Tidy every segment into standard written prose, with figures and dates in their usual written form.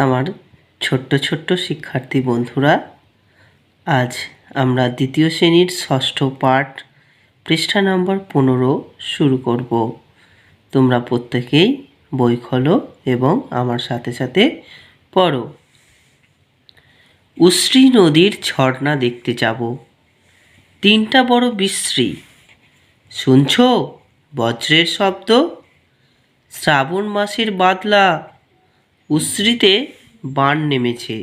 আমার ছোট্ট ছোট্ট শিক্ষার্থী বন্ধুরা, আজ আমরা দ্বিতীয় শ্রেণীর ষষ্ঠ পাঠ পৃষ্ঠা নম্বর 15 শুরু করব। তোমরা প্রত্যেকেই বই খোলো এবং আমার সাথে সাথে পড়ো। উশ্রী নদীর ঝর্ণা দেখতে যাব, তিনটা বড় বিশ্রী। শুনছ বজ্রের শব্দ? শ্রাবণ মাসের বাদলা, উশ্রীতে বান নেমেছে।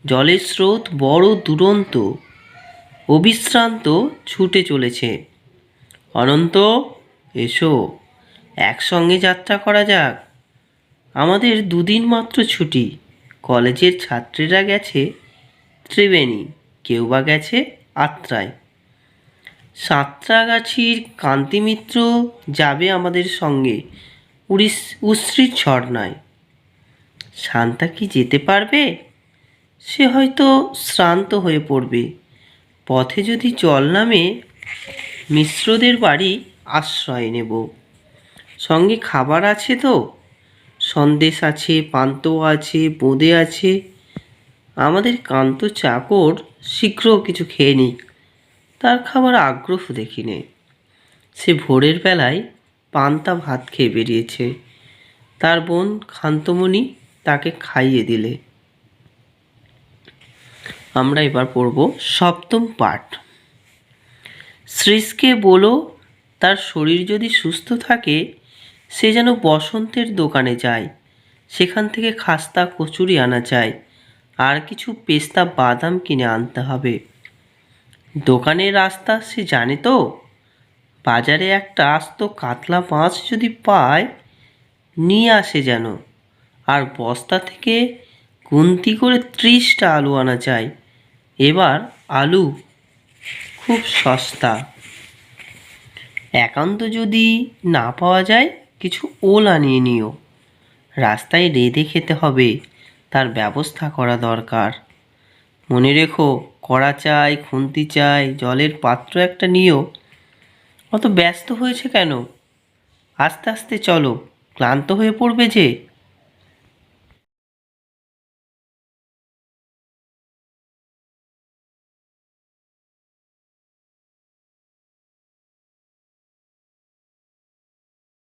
জলের স্রোত বড় দুরন্ত, অবিশ্রান্ত ছুটে চলেছে। অনন্ত, এসো একসঙ্গে যাত্রা করা যাক। আমাদের দুদিন মাত্র ছুটি। কলেজের ছাত্রীরা গেছে ত্রিবেণী, কেউ বা গেছে আত্রায়। সাঁতরাগাছির কান্তিমিত্র যাবে আমাদের সঙ্গে উশ্রীর ঝর্ণায়। শান্তা কি যেতে পারবে? সে হয়তো শ্রান্ত হয়ে পড়বে। পথে যদি জল নামে, মিশ্রদের বাড়ি আশ্রয় নেব। সঙ্গে খাবার আছে তো? সন্দেশ আছে, পান্তুয়া আছে, বোঁদে আছে। আমাদের কান্ত চাকর শীঘ্র কিছু খেয়ে নিক, তার খাবার আগ্রহ দেখি নে। সে ভোরের বেলায় পান্তা ভাত খেয়ে বেরিয়েছে। তার বোন কান্তমণি তাকে খাইয়ে দিলে। আমরা এবার পড়ব সপ্তম পাঠ। শ্রীশকে বলো, তার শরীর যদি সুস্থ থাকে সে যেন বসন্তের দোকানে যায়, সেখান থেকে খাস্তা কচুরি আনা চাই, আর কিছু পেস্তা বাদাম কিনে আনতে হবে। দোকানের রাস্তা সে জানে তো? বাজারে একটা আস্ত কাতলা মাছ যদি পায় নিয়ে আসে যেন, আর বস্তা থেকে গুনতি করে 30টা আলু আনা চাই। এবার আলু খুব সস্তা। একান্ত যদি না পাওয়া যায় কিছু ওল আনিয়ে নিও। রাস্তায় রেঁধে খেতে হবে, তার ব্যবস্থা করা দরকার। মনে রেখো, কড়া চাই, খুন্তি চাই, জলের পাত্র একটা নিও। অত ব্যস্ত হয়েছে কেন? আস্তে আস্তে চলো, ক্লান্ত হয়ে পড়বে যে।